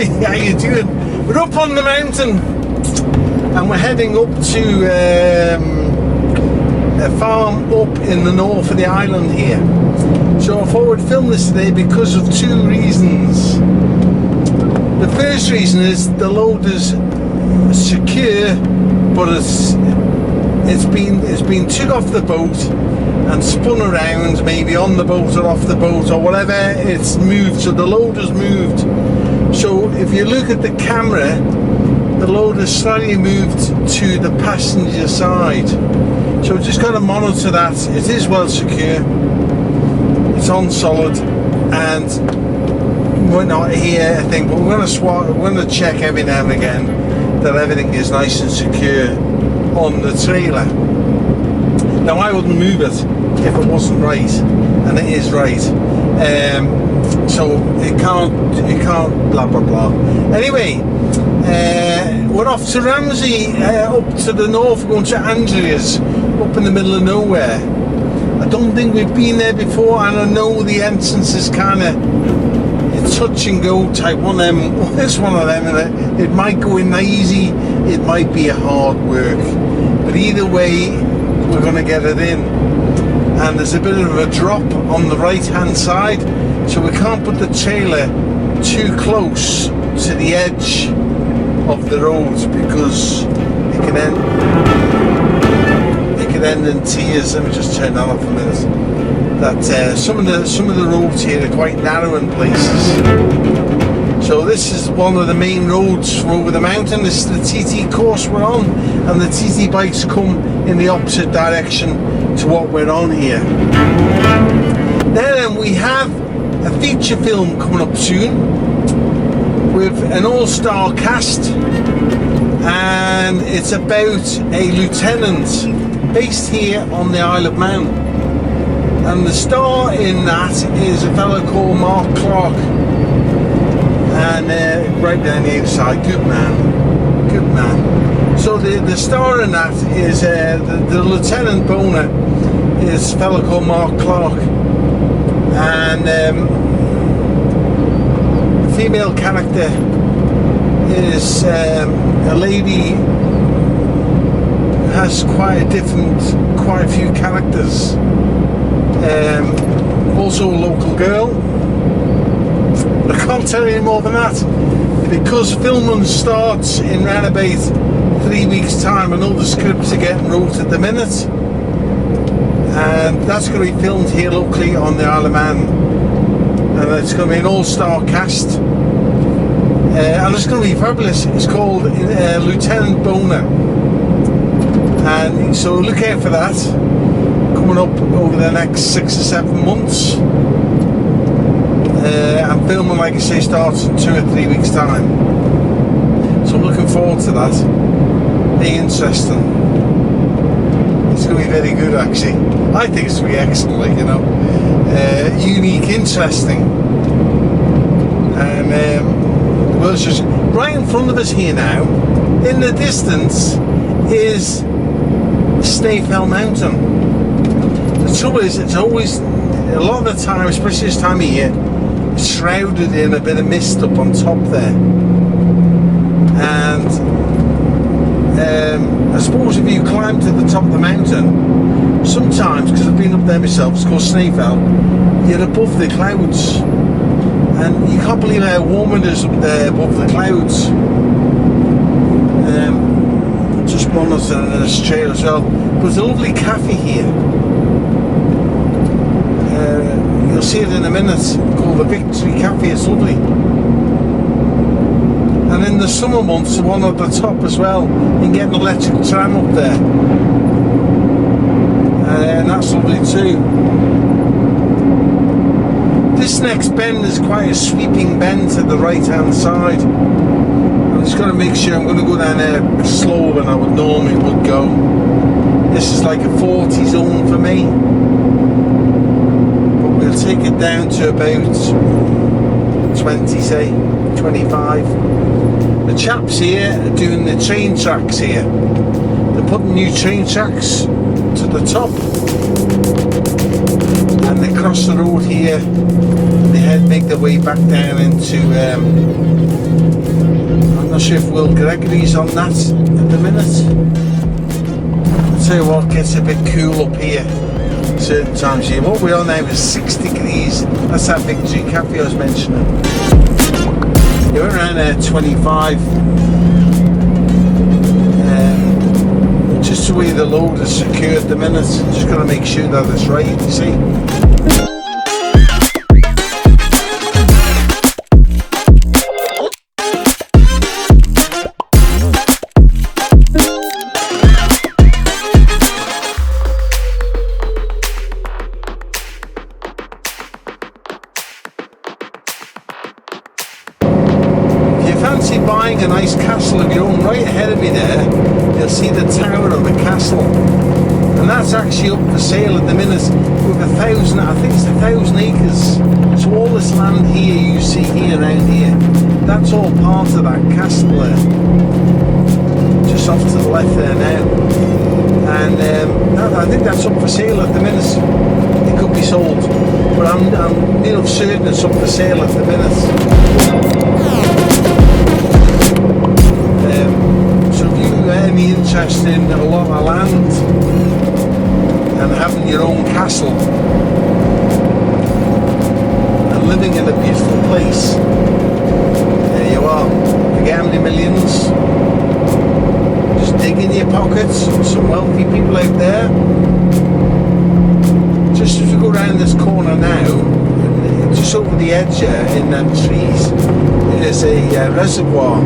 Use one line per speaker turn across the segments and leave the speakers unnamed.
Hi, how you doing? We're up on the mountain and we're heading up to a farm up in the north of the island here. So I thought I'd film this today because of two reasons. The first reason is the load is secure, but it's been took off the boat and spun around, maybe on the boat or off the boat or whatever. It's moved, so the load has moved. So if you look at the camera, the load has slightly moved to the passenger side. So we've just got to monitor that. It is well secure, it's on solid, and we're not here, I think, but we're going to check every now and again that everything is nice and secure on the trailer. Now I wouldn't move it if it wasn't right, and it is right. So it can't blah blah blah. Anyway, we're off to Ramsey, up to the north, going to Andreas, up in the middle of nowhere. I don't think we've been there before, and I know the entrance is kind of touch and go type one of them. It's one of them, and it might go in easy, it might be a hard work, but either way we're going to get it in. And there's a bit of a drop on the right hand side, so we can't put the trailer too close to the edge of the road because it can end in tears. Let me just turn that off a minute. That some of the roads here are quite narrow in places. So this is one of the main roads from over the mountain. This is the TT course we're on, and the TT bikes come in the opposite direction to what we're on here. Then we have a feature film coming up soon with an all-star cast, and it's about a lieutenant based here on the Isle of Man. And the star in that is a fellow called Mark Clark. And right down the outside, good man. So the star in that is the Lieutenant Boner is a fellow called Mark Clark, and the female character is a lady who has quite a few characters. Also a local girl. I can't tell you any more than that because filming starts in around about 3 weeks' time, and all the scripts are getting wrote at the minute, and that's going to be filmed here locally on the Isle of Man, and it's going to be an all-star cast, and it's going to be fabulous. It's called Lieutenant Boner, and so look out for that coming up over the next 6 or 7 months. And filming, like I say, starts in 2 or 3 weeks' time. So I'm looking forward to that. Very interesting. It's going to be very good, actually. I think it's going to be excellent, like, you know. Unique, interesting. And well, it's just right in front of us here now. In the distance is Snaefell Mountain. The trouble is, it's always, a lot of the time, especially this time of year, shrouded in a bit of mist up on top there. And I suppose if you climb to the top of the mountain, sometimes, because I've been up there myself, it's called Snaefell, you're above the clouds, and you can't believe how warm it is up there above the clouds. Just monitoring this trail as well. But there's a lovely cafe here. You'll see it in a minute, called the Victory Cafe. It's lovely. And in the summer months, the one at the top as well, you can get an electric tram up there, and that's lovely too. This next bend is quite a sweeping bend to the right hand side. I'm just going to make sure I'm going to go down there slower than I would normally would go. This is like a 40 zone for me. We'll take it down to about 20, say 25. The chaps here are doing the train tracks here. They're putting new train tracks to the top, and they cross the road here, and they make their way back down into sure if Will Gregory's on that at the minute. I'll tell you what, gets a bit cool up here certain times of year. What we're on now is 6 degrees. That's that Victory Cafe I was mentioning. You're around 25. Just the way the load is secured at the minute, just got to make sure that it's right, you see. Fancy buying a nice castle of your own, right ahead of me there you'll see the tower of a castle, and that's actually up for sale at the minute with 1,000, I think it's 1,000 acres. So all this land here you see here around here, that's all part of that castle there, just off to the left there now. And I think that's up for sale at the minute. It could be sold, but I'm near certain it's up for sale at the minute. Any interest in a lot of land and having your own castle and living in a beautiful place, there you are. Forget how many millions, just dig in your pockets. Some wealthy people out there. Just as we go around this corner now, just over the edge here in them trees, there's a reservoir.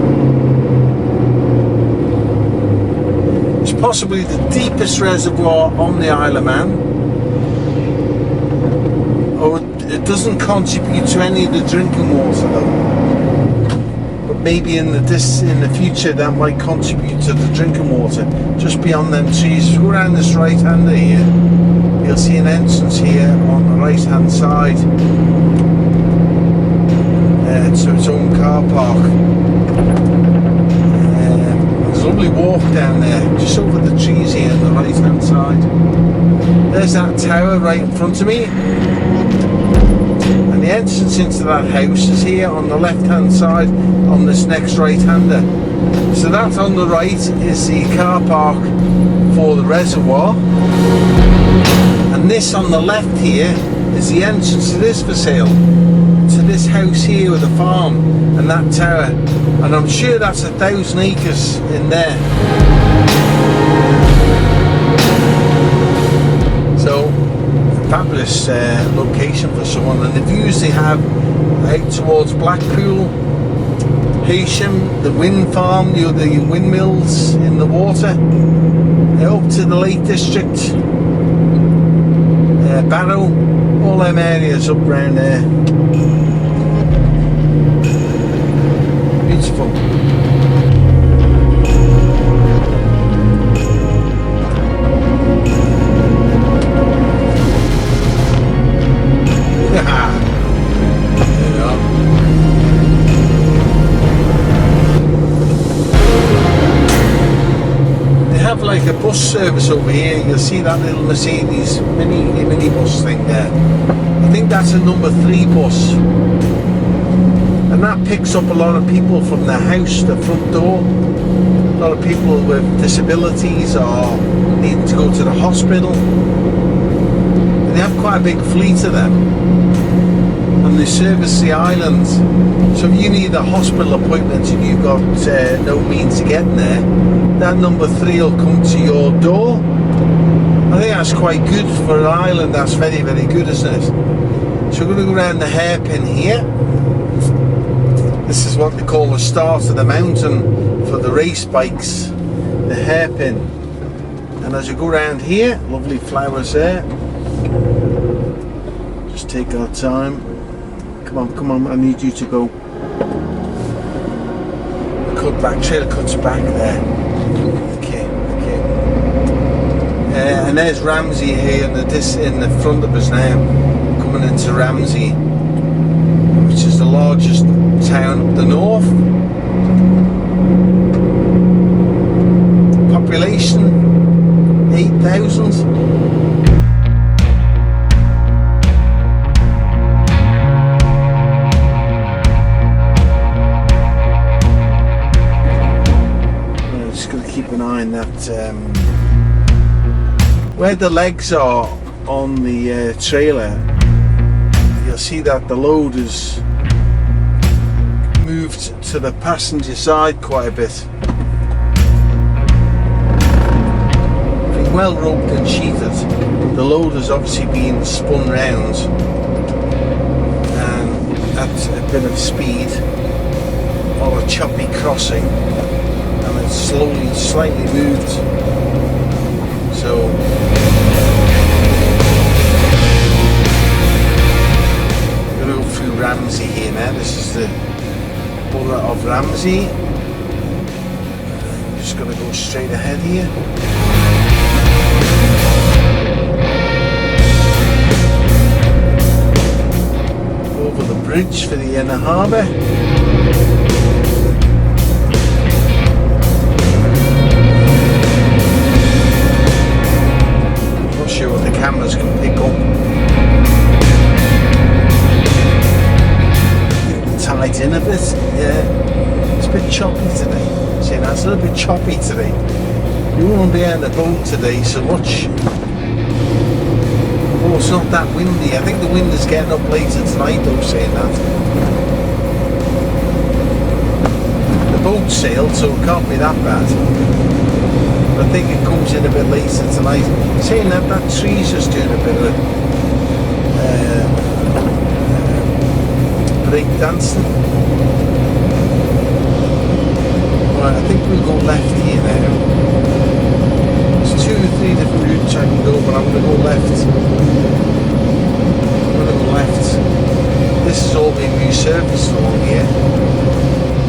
Possibly the deepest reservoir on the Isle of Man. Oh, it doesn't contribute to any of the drinking water though. But maybe in the future that might contribute to the drinking water. Just beyond them trees. If you go around this right hander here, you'll see an entrance here on the right hand side to its own car park. Lovely walk down there, just over the trees here on the right hand side. There's that tower right in front of me, and the entrance into that house is here on the left hand side on this next right hander. So that on the right is the car park for the reservoir, and this on the left here is the entrance to this for sale, to this house here with a farm and that tower, and I'm sure that's 1,000 acres in there. So fabulous location for someone, and the views they have out towards Blackpool, Heysham, the wind farm, the windmills in the water, up to the Lake District, Barrow, all them areas up round there. Beautiful. They have like a bus service over here. You'll see that little Mercedes mini bus thing there. I think that's a number 3 bus. And that picks up a lot of people from the house, the front door. A lot of people with disabilities or needing to go to the hospital. And they have quite a big fleet of them. And they service the island. So if you need a hospital appointment and you've got no means of getting there, that number 3 will come to your door. I think that's quite good for an island. That's very, very good, isn't it? So we're going to go around the hairpin here. This is what they call the start of the mountain for the race bikes, the hairpin. And as you go around here, lovely flowers there. Just take our time. Come on, I need you to go. The cut back, trail cuts back there. Okay. And there's Ramsey here in the front of us now, coming into Ramsey, which is the largest town up the north. Population 8,000. mind that where the legs are on the trailer, you'll see that the load is moved to the passenger side quite a bit. Being well roped and sheeted, the load has obviously been spun round and at a bit of speed or a choppy crossing, and it's slowly, slightly moved. So we're going to go through Ramsey here now. This is the borough of Ramsey. I'm just going to go straight ahead here. Over the bridge for the inner harbour. Not sure what the cameras can pick up. Tight in a bit, yeah. It's a bit choppy today. See, that's a little bit choppy today. You won't be on the boat today, so watch. Oh, it's not that windy. I think the wind is getting up later tonight, though, saying that. The boat sailed, so it can't be that bad. But I think it comes in a bit later tonight. Saying that, that tree's just doing a bit of break dancing. Right, I think we'll go left here now. There's 2 or 3 different routes I can go, but I'm going to go left. I'm going to go left. This is all being resurfaced along here.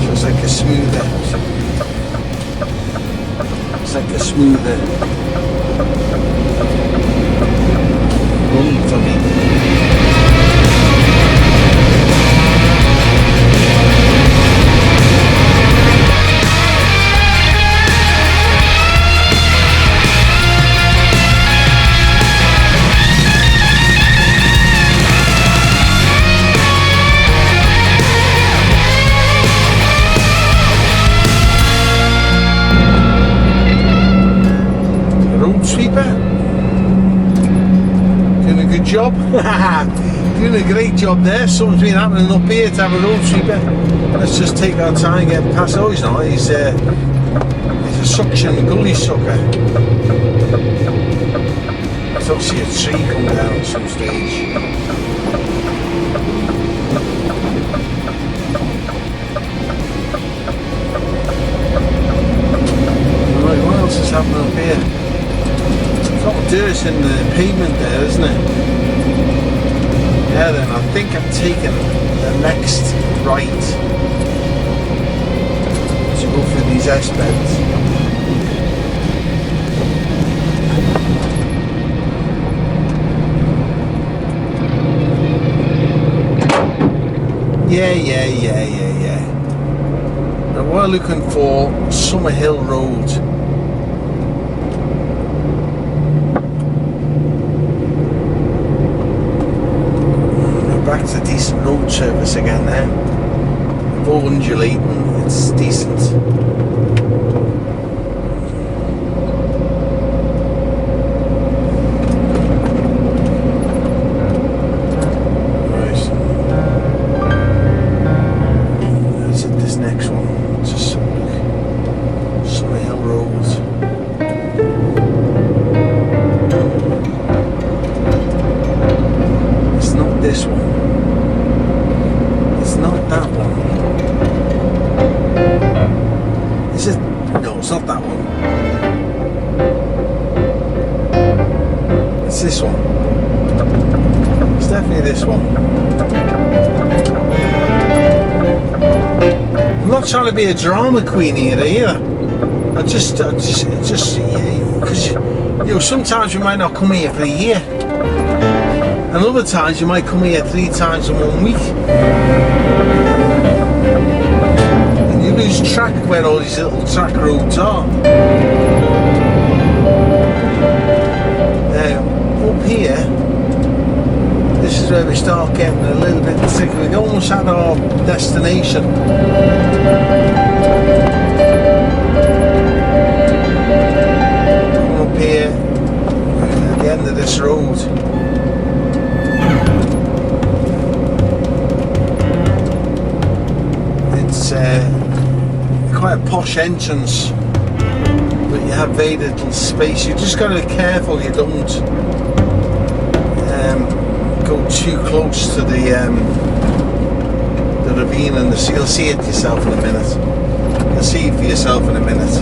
So it's like a smoother. It's like a smoother run for me. Job. Doing a great job there. Something's been happening up here to have a road sweeper. Let's just take our time getting past. Oh, he's not. He's a suction gully sucker. There's obviously a tree come down at some stage. Right, what else is happening up here? There's a lot of dirt in the pavement there, isn't it? Yeah, then I think I'm taking the next right to go through these ice beds. Yeah. Now we're looking for Summerhill Road. Back to decent road surface again now. All undulating, it's decent. Right. Let's hit this next one. Just some look. Summerhill Road. It's not this one. Not that one. Is it? No, it's not that one. It's this one. It's definitely this one. I'm not trying to be a drama queen here either. I just because you know, sometimes you might not come here for a year. And other times you might come here 3 times in 1 week. And you lose track of where all these little track roads are. Now, up here, this is where we start getting a little bit thick. We're almost at our destination. It's quite a posh entrance, but you have very little space. You just got to be careful you don't go too close to the ravine, and you'll see it yourself in a minute. You'll see it for yourself in a minute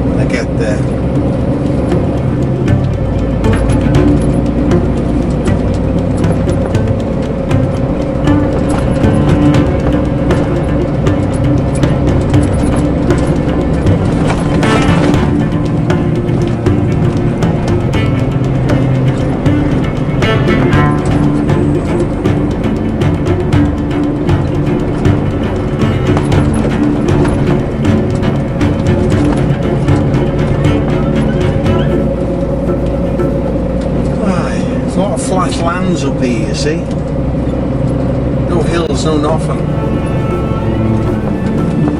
when I get there. Flat lands up here, you see. No hills, no nothing.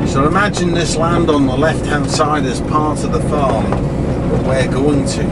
So imagine this land on the left hand side as part of the farm that we're going to.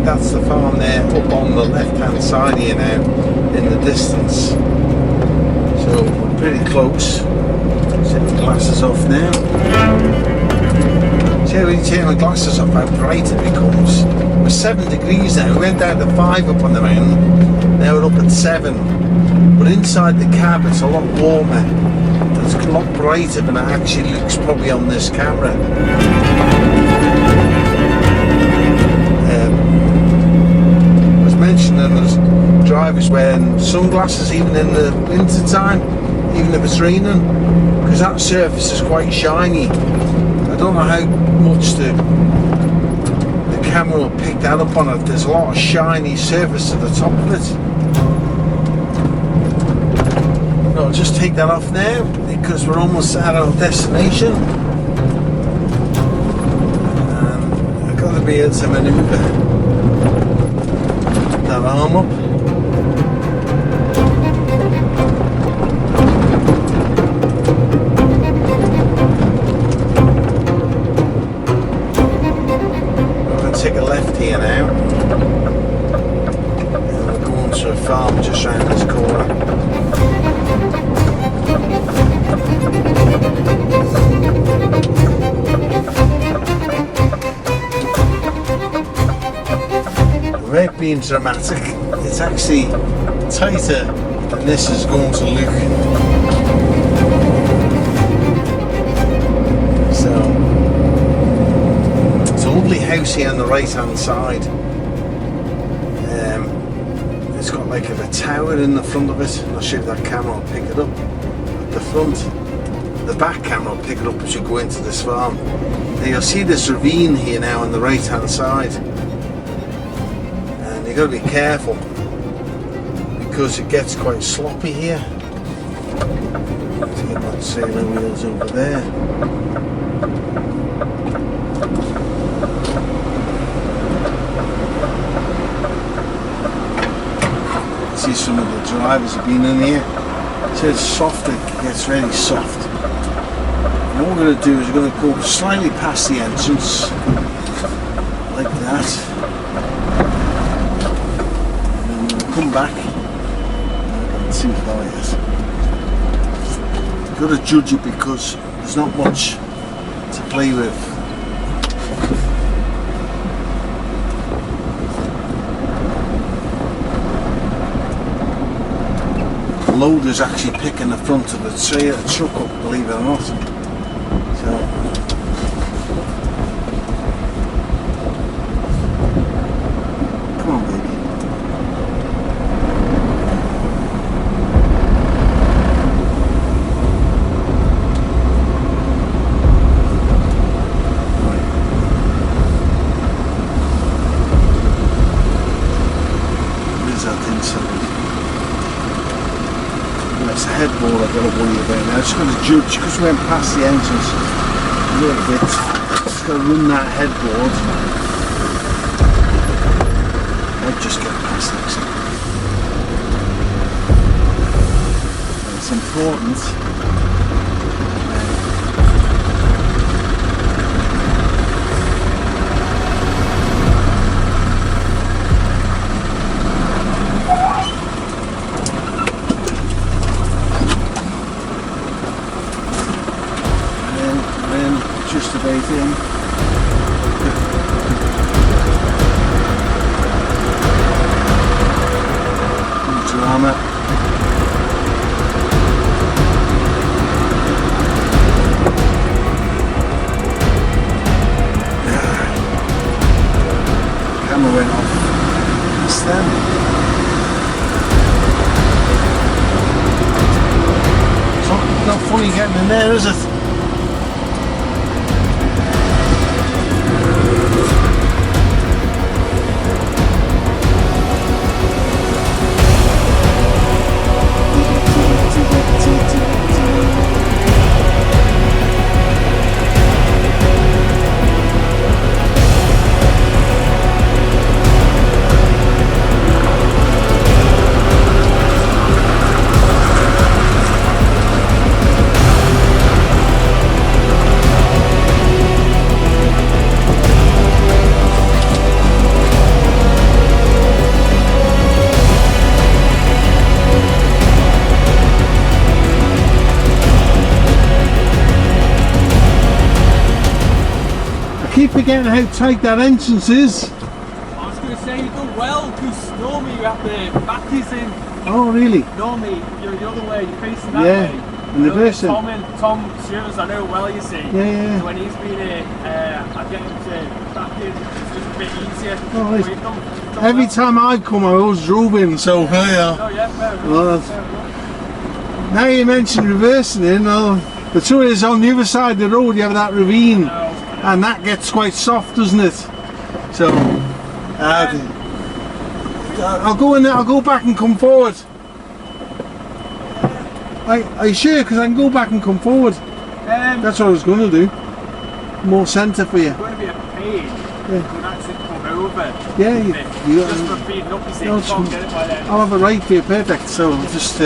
That's the farm there up on the left hand side here now in the distance. So we're pretty close. Set the glasses off now. See when you take my glasses off how bright it becomes. We're 7 degrees now. We went down to 5 up on the mountain. Now we're up at 7. But inside the cab it's a lot warmer. It's a lot brighter than it actually looks probably on this camera. Mentioned, and there's drivers wearing sunglasses even in the winter time, even if it's raining, because that surface is quite shiny. I don't know how much the camera will pick that up on it. There's a lot of shiny surface at the top of it. I'll just take that off now because we're almost at our destination, and I've got to be able to manoeuvre that arm up. We're going to take a left here now, and we're going to a farm just round this corner. Without being dramatic, it's actually tighter than this is going to look. So it's a lovely house here on the right hand side. It's got like a tower in the front of it. I'm not sure if that camera will pick it up at the front. The back camera will pick it up as you go into this farm. Now you'll see this ravine here now on the right hand side. You've got to be careful because it gets quite sloppy here. See about sailor wheels over there. See some of the drivers have been in here. So it's soft, it gets really soft. And what we're going to do is we're going to go slightly past the entrance like that. Come back and see how it is. You've got to judge it because there's not much to play with. The loader's actually picking the front of the truck up, believe it or not. So come on, baby. That's the headboard I've got to worry about now. It's just got to judge because we went past the entrance a little bit. Just got to run that headboard. I'd just get past next. It's important. Just about in. Drama. Camera went off. It's them. It's not funny getting in there, is it? Keep forgetting how tight that entrance is.
I was going to say you done well because normally you have the back is in.
Oh really?
Normally you're the other way, you're facing that
yeah.
way.
And the person.
Tom Shearers, I know well, you see.
Yeah.
So when he's been here, I get him to back in. It's just a bit easier.
Oh,
so you've done
every
well.
time I come, I always drove in. So yeah.
Oh yeah, fair enough.
Well,
fair enough.
Now you mentioned reversing in. The truth is, on the other side of the road, you have that ravine.
No.
And that gets quite soft, doesn't it? So I'll go in there. I'll go back and come forward. Are you sure? Because I can go back and come forward. That's what I was going to do. More centre for you.
It's going to be a pain.
Yeah.
You can actually come over.
Yeah, you
just for feeding up, you see.
no,
You can't get it by then.
I'll have a right here, perfect. So just.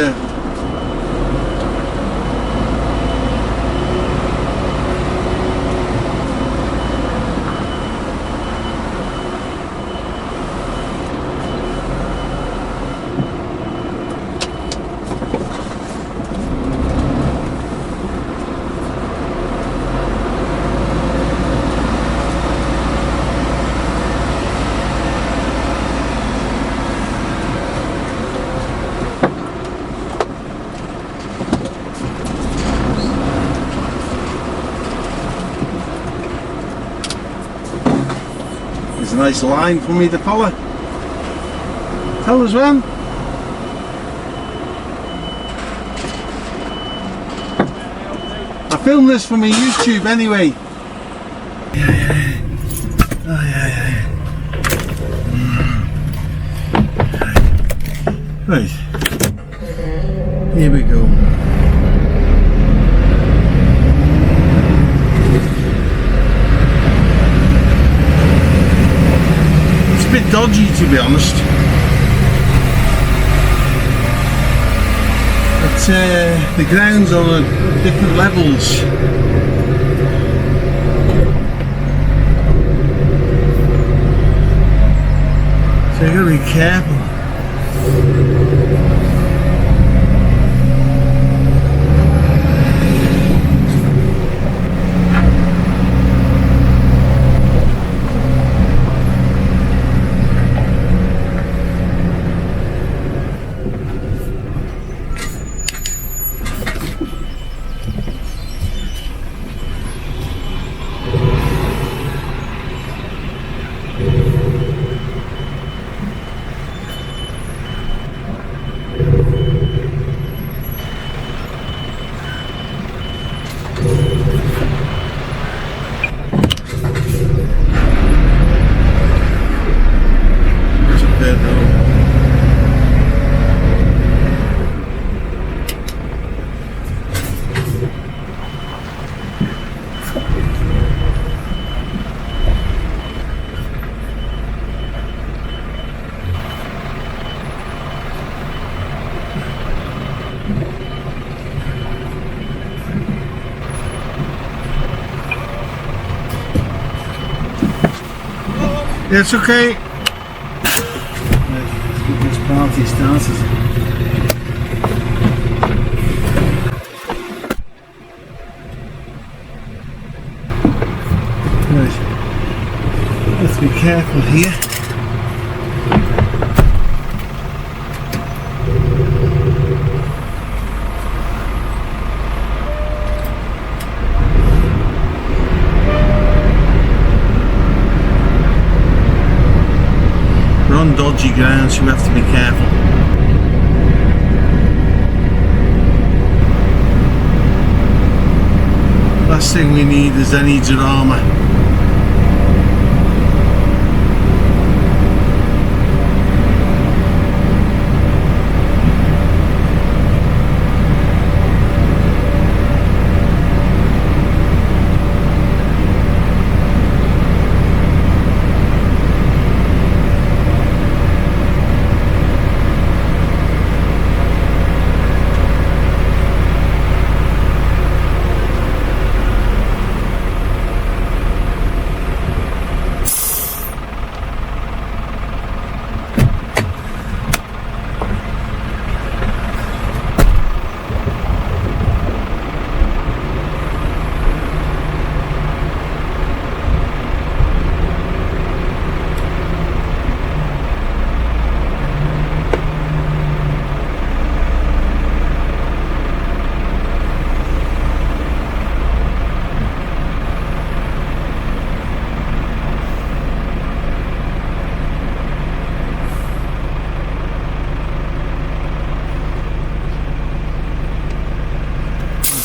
There's a nice line for me to follow. Tell us when. I filmed this for my YouTube anyway. Right. Here we go. A bit dodgy, to be honest, but the ground's on different levels, so you gotta be careful. It's okay. Let's get this party started. Right. Let's be careful here. We're on dodgy ground, so we have to be careful. Last thing we need is any drama.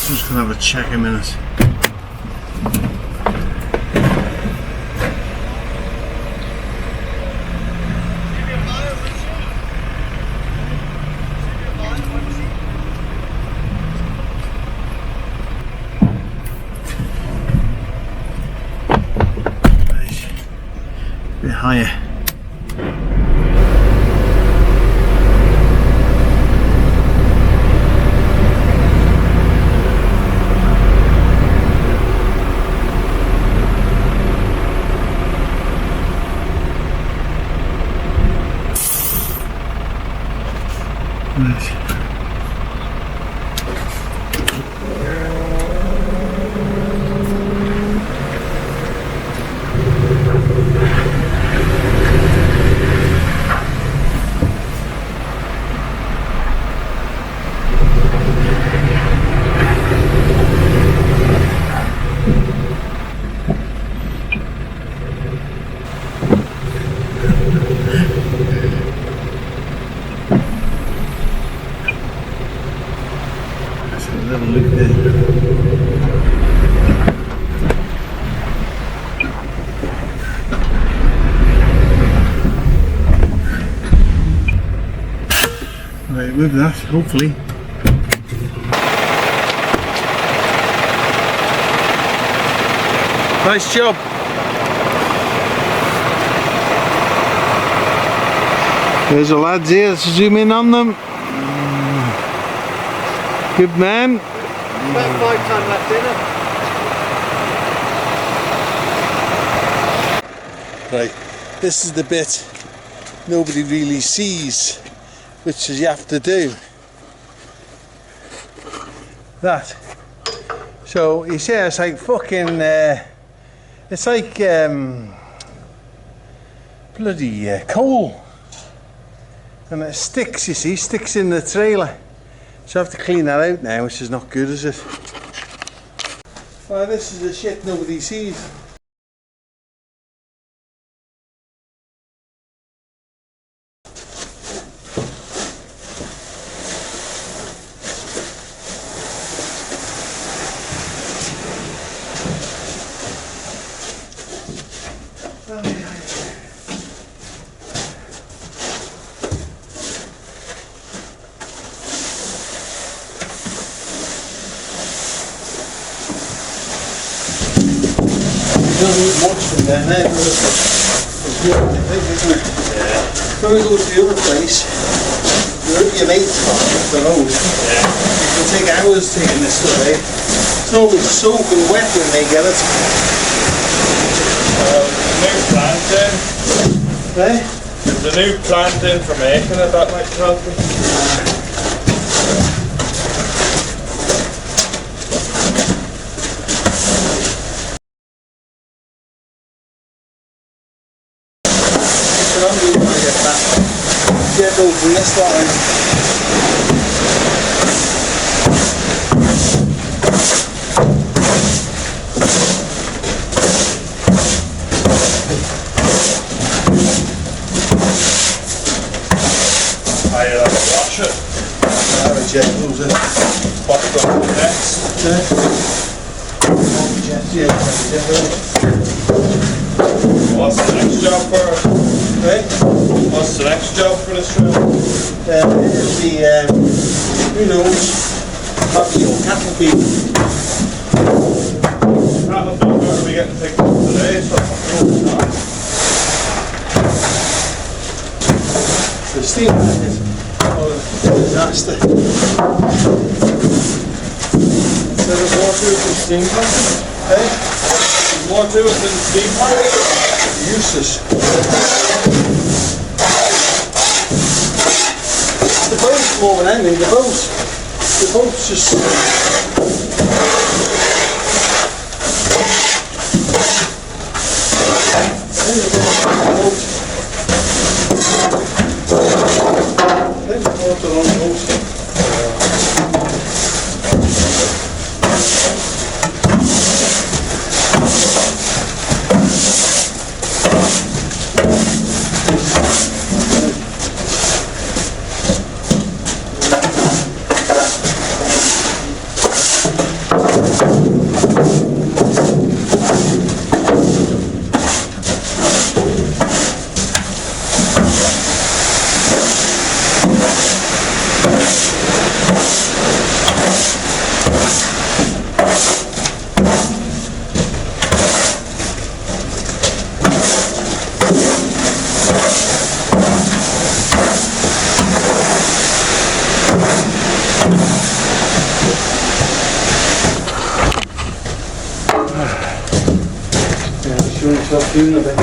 Just gonna have a check a minute. Right. A bit higher. Let's have a little look there. Right, with that, hopefully. Nice job. There's the lads here, let's zoom in on them. Good man.
About 5 time left in it.
Right, this is the bit nobody really sees, which is you have to do that. So you see, it's like fucking, it's like bloody coal, and it sticks. You see, sticks in the trailer. So I have to clean that out now, which is not good, is it? Well, this is the shit nobody sees. Doesn't look much from there now, does it? It's beautiful thing, isn't it? Yeah. When we go to the other place, your mate's got up the road. Yeah. It can take hours taking this stuff out. It's normally soaking wet when they get it.
New plant then.
Eh?
There's a new plant in for making it, that might help me.
I'm really trying to get that. Get those wrists line.
I'll wash it.
I reject those.
What the next? What's the next job for it?
Right?
What's the next job for this trip?
It'll be, who knows, probably your cattle feed.
That'll be going to be getting picked up today, so
The steam is a disaster.
there's more to it than steam pump.
Hey?
There's more to it than steam pump.
Useless. The boat's more than anything, the boat's just... Yourself doing a bit.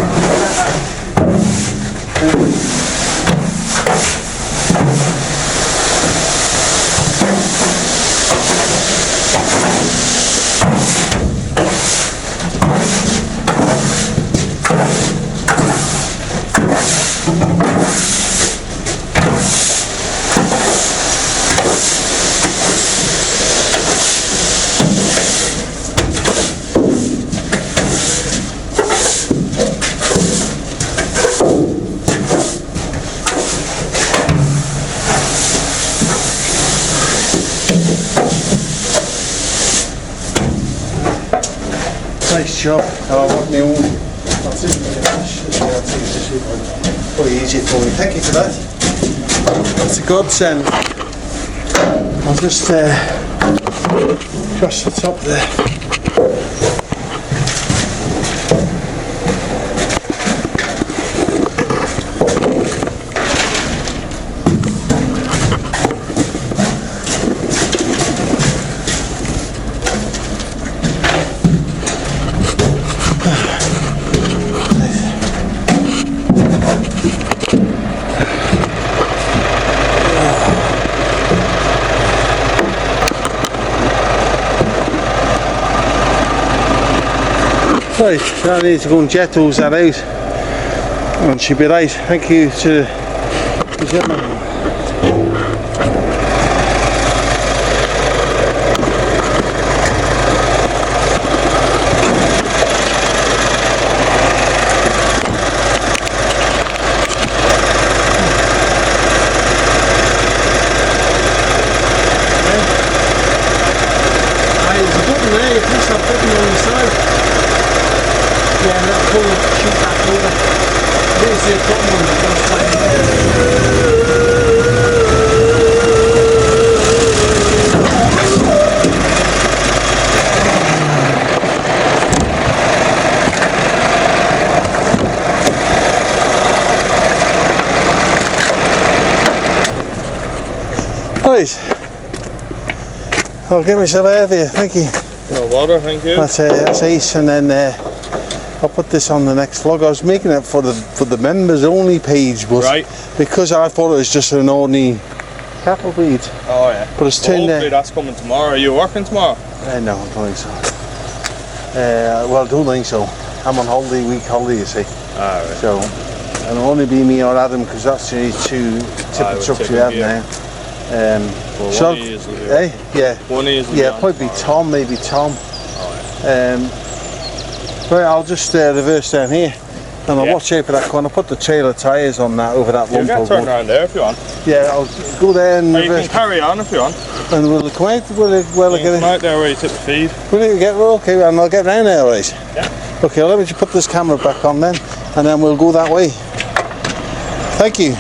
Nice job. I want my own. That's it. Pretty easy for me. Thank you for that. That's a godsend. I'll just cross the top there. Right, now I need to go and jet those that out and she'll be right. Thank you to the gentleman. There's a button there, you push that button on the side. Yeah, let's pull the sheet back over. There's the bottom one that goes right. I'll get myself out of here, thank you.
No water, thank you.
That's ace, and then I'll put this on the next vlog. I was making it for the members only page, but
Right.
because I thought it was just an ordinary cattle breed.
Oh yeah.
But it's turned
hopefully that's coming tomorrow. Are you working tomorrow?
No, I don't think so. Well, I don't think so. I'm on week holiday, you see.
Alright.
So it'll only be me or Adam, because that's the only two tipping trucks we have now.
Well,
So,
one of yous will do it.
yeah,
One of yous will be
yeah,
on
probably
tomorrow.
Tom, maybe Tom.
Alright.
Right, I'll just reverse down here, and I'll
Yeah.
watch out for that corner. Put the trailer tyres on that over that
You
lump
can
of
turn
wood.
around there if you want.
Yeah, I'll go there and
Or you can
reverse,
carry on if you want.
and we'll come out. We'll
You can
get
come out there where you tip the feed.
Will you get okay? And I'll get round there, right?
Yeah.
Okay, let me just put this camera back on then, and then we'll go that way. Thank you.